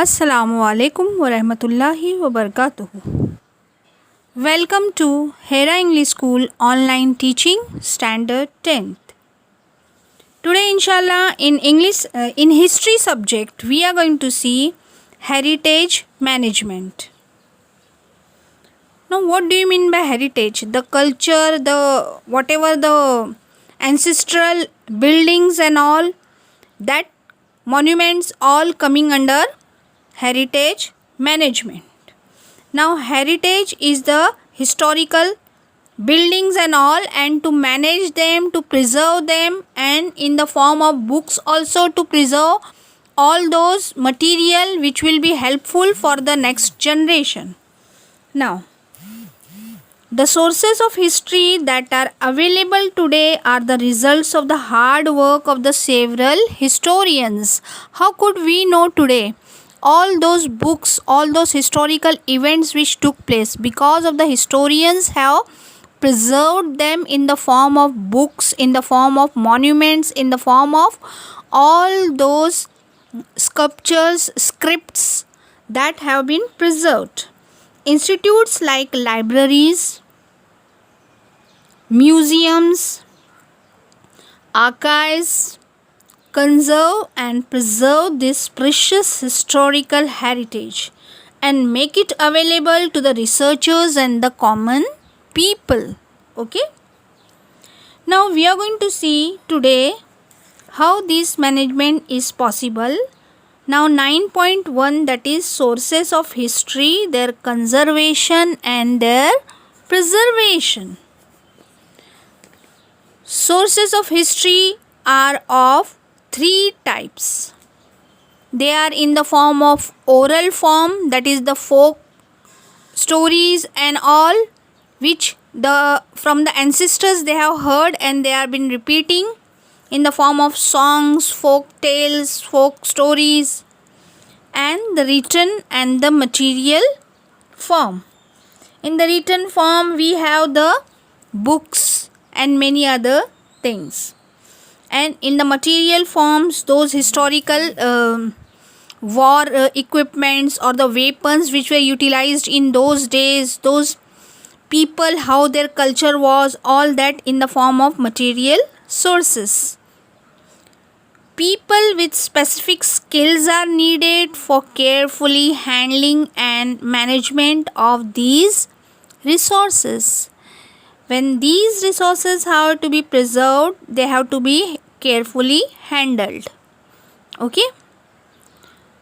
Assalamualaikum warahmatullahi wabarakatuh. Welcome to Hera English School Online Teaching Standard 10th. Today inshallah in history subject we are going to see heritage management. Now what do you mean by heritage? The culture, the ancestral buildings and all, that monuments all coming under heritage management. Now heritage is the historical buildings and all, and to manage them, to preserve them, and in the form of books also to preserve all those material which will be helpful for the next generation. Now the sources of history that are available today are the results of the hard work of the several historians. How could we know today all those books, all those historical events which took place? Because of the historians have preserved them in the form of books, in the form of monuments, in the form of all those sculptures, scripts that have been preserved. Institutes like libraries, museums, archives conserve and preserve this precious historical heritage and make it available to the researchers and the common people. Okay, now we are going to see today how this management is possible. Now 9.1, that is sources of history, their conservation and their preservation. Sources of history are of three types. They are in the form of oral form, that is the folk stories and all, which from the ancestors they have heard and they have been repeating in the form of songs, folk tales, folk stories, and the written and the material form. In the written form we have the books and many other things, and in the material forms those historical war equipments or the weapons which were utilized in those days, those people, how their culture was, all that in the form of material sources. People with specific skills are needed for carefully handling and management of these resources. When these resources have to be preserved, they have to be carefully handled. Okay?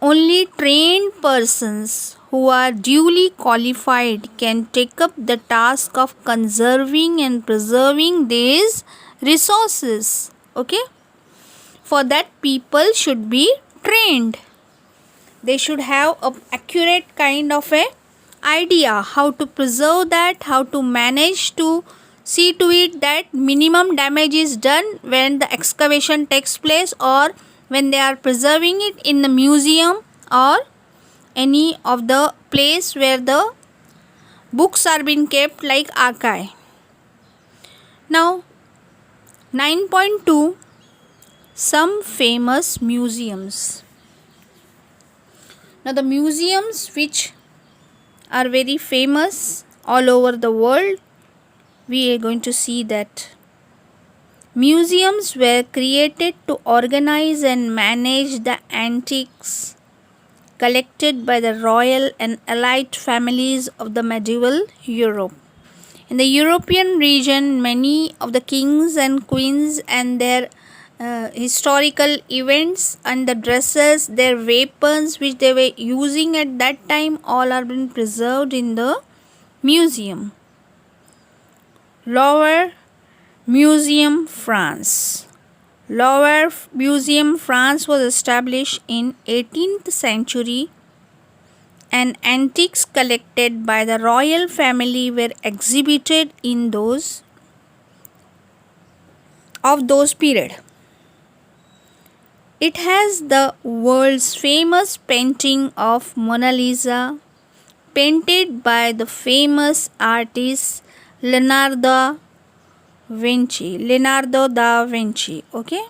Only trained persons who are duly qualified can take up the task of conserving and preserving these resources. Okay? For that, people should be trained. They should have an accurate kind of a idea how to preserve that, how to manage to see to it that minimum damage is done when the excavation takes place or when they are preserving it in the museum or any of the place where the books are being kept, like archive. Now 9.2, some famous museums. Now the museums which are very famous all over the world, we are going to see that museums were created to organize and manage the antiques collected by the royal and elite families of the medieval Europe. In the European region, many of the kings and queens and their historical events and the dresses, their weapons which they were using at that time, all are being preserved in the museum. Louvre Museum, France. Louvre Museum, France was established in 18th century, and antiques collected by the royal family were exhibited in those period. It has the world's famous painting of Mona Lisa, painted by the famous artist Leonardo da Vinci. Okay,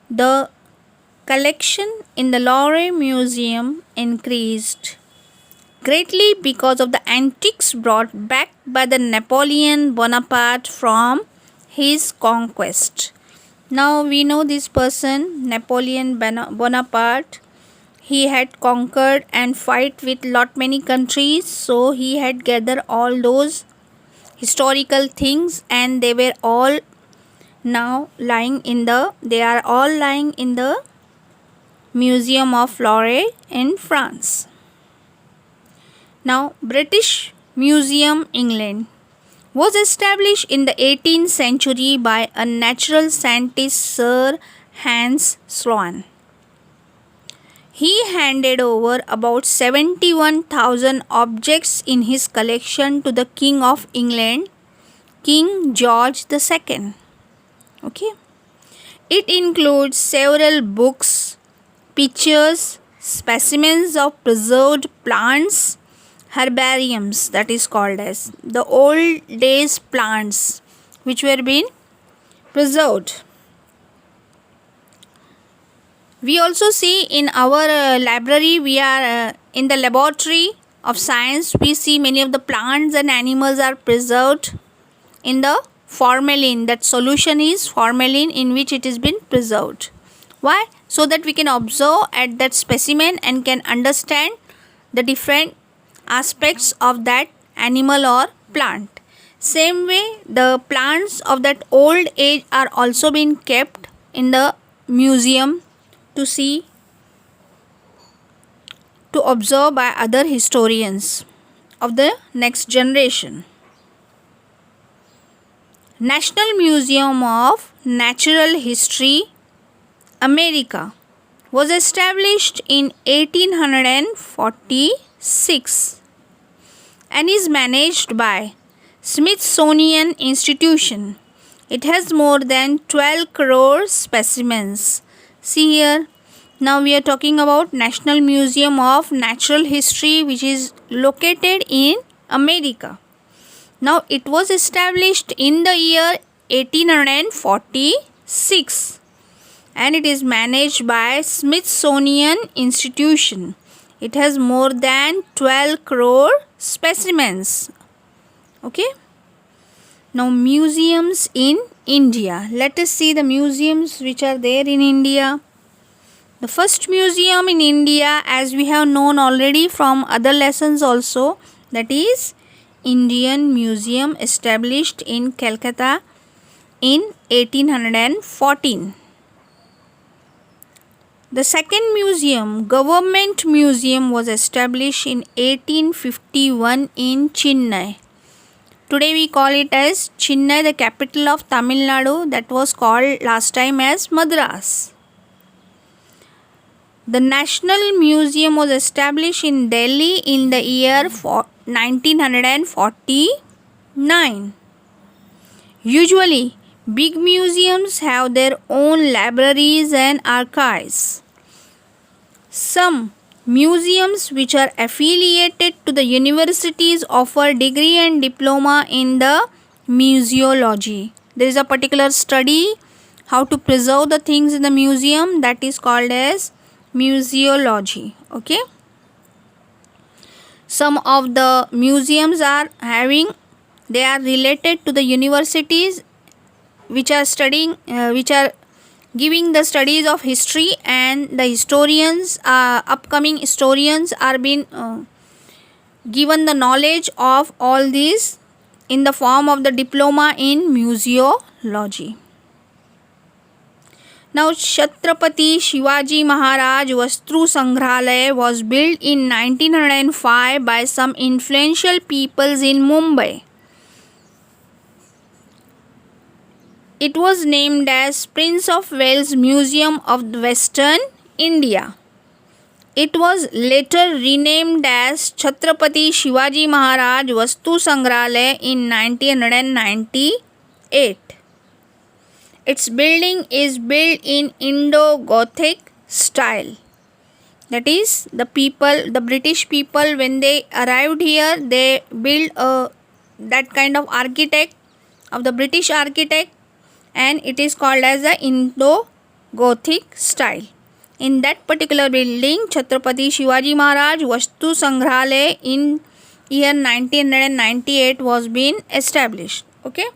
the collection in the Louvre Museum increased greatly because of the antiques brought back by the Napoleon Bonaparte from his conquest. Now we know this person, Napoleon Bonaparte. He had conquered and fight with lot many countries, so he had gathered all those historical things, and they are all lying in the Museum of Louvre in France. Now, British Museum, England, was established in the 18th century by a natural scientist, Sir Hans Sloane. He handed over about 71,000 objects in his collection to the King of England, King George II. Okay. It includes several books, pictures, specimens of preserved plants, herbariums, that is called as the old days plants which were being preserved. We also see in our library, we are in the laboratory of science, we see many of the plants and animals are preserved in the formalin. That solution is formalin in which it has been preserved. Why? So that we can observe at that specimen and can understand the different aspects of that animal or plant. Same way, the plants of that old age are also being kept in the museum to see, to observe by other historians of the next generation. National Museum of Natural History, America, was established in 1846 and is managed by Smithsonian Institution. It has more than 12 crore specimens. See here, now we are talking about National Museum of Natural History, which is located in America. Now it was established in the year 1846 and it is managed by Smithsonian Institution. It has more than 12 crore specimens. Okay. Now museums in India. Let us see the museums which are there in India. The first museum in India, as we have known already from other lessons also, that is Indian Museum, established in Calcutta in 1814. The second museum, Government Museum, was established in 1851 in Chennai. Today we call it as Chennai, the capital of Tamil Nadu, that was called last time as Madras. The National Museum was established in Delhi in the year 1949. Usually, big museums have their own libraries and archives. Some museums which are affiliated to the universities offer degree and diploma in the museology. There is a particular study how to preserve the things in the museum, that is called as museology. Okay. Some of the museums are they are related to the universities which are giving the studies of history, and the historians, upcoming historians are being given the knowledge of all these in the form of the diploma in museology. Now, Chhatrapati Shivaji Maharaj Vastu Sangrahalaya was built in 1905 by some influential peoples in Mumbai. It was named as Prince of Wales Museum of Western India. It was later renamed as Chhatrapati Shivaji Maharaj Vastu Sangrahalaya in 1998. Its building is built in Indo-Gothic style. That is, the British people, when they arrived here, they built that kind of architect, of the British architect, and it is called as the Indo-Gothic style. In that particular building, Chhatrapati Shivaji Maharaj Vastu Sangrahalaya in year 1998 was been established. Okay.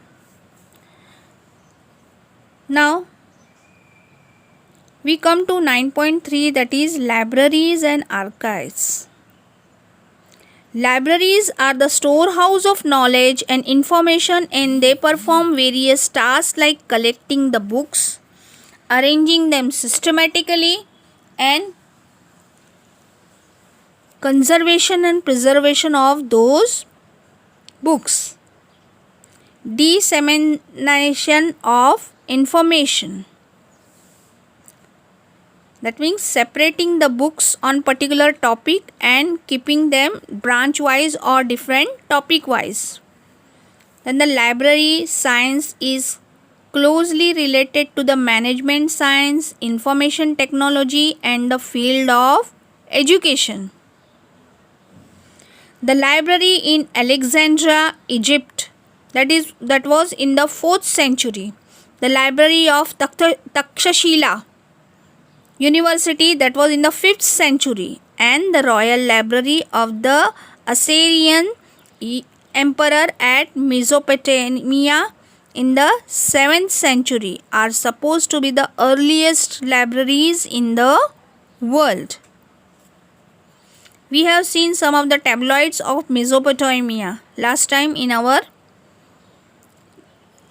Now we come to 9.3, that is libraries and archives. Libraries are the storehouse of knowledge and information, and they perform various tasks like collecting the books, arranging them systematically, and conservation and preservation of those books, dissemination of information. That means separating the books on particular topic and keeping them branch wise or different topic wise. Then the library science is closely related to the management science, information technology, and the field of education. The library in Alexandria, Egypt, that was in the 4th century. The library of Takshashila University, that was in the 5th century, and the Royal Library of the Assyrian Emperor at Mesopotamia in the 7th century are supposed to be the earliest libraries in the world. We have seen some of the tabloids of Mesopotamia last time in our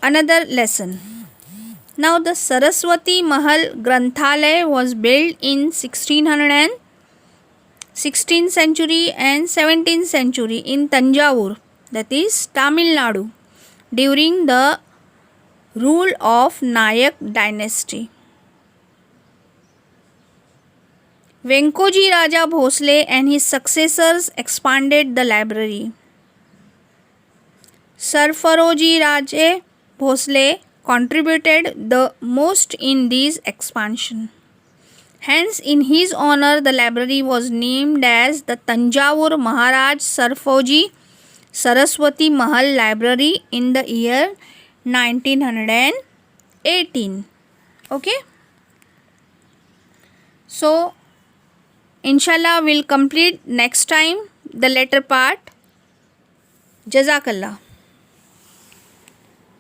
another lesson. Now the Saraswati Mahal Granthalaya was built in 16th century and 17th century in Tanjavur, that is Tamil Nadu, during the rule of Nayak dynasty. Venkoji Raja Bhosle and his successors expanded the library. Sarfaroji Raje Bhosle contributed the most in this expansion. Hence, in his honor, the library was named as the Tanjavur Maharaj Sarfoji Saraswati Mahal Library in the year 1918. Okay. So, inshallah, we'll complete next time the later part. Jazakallah.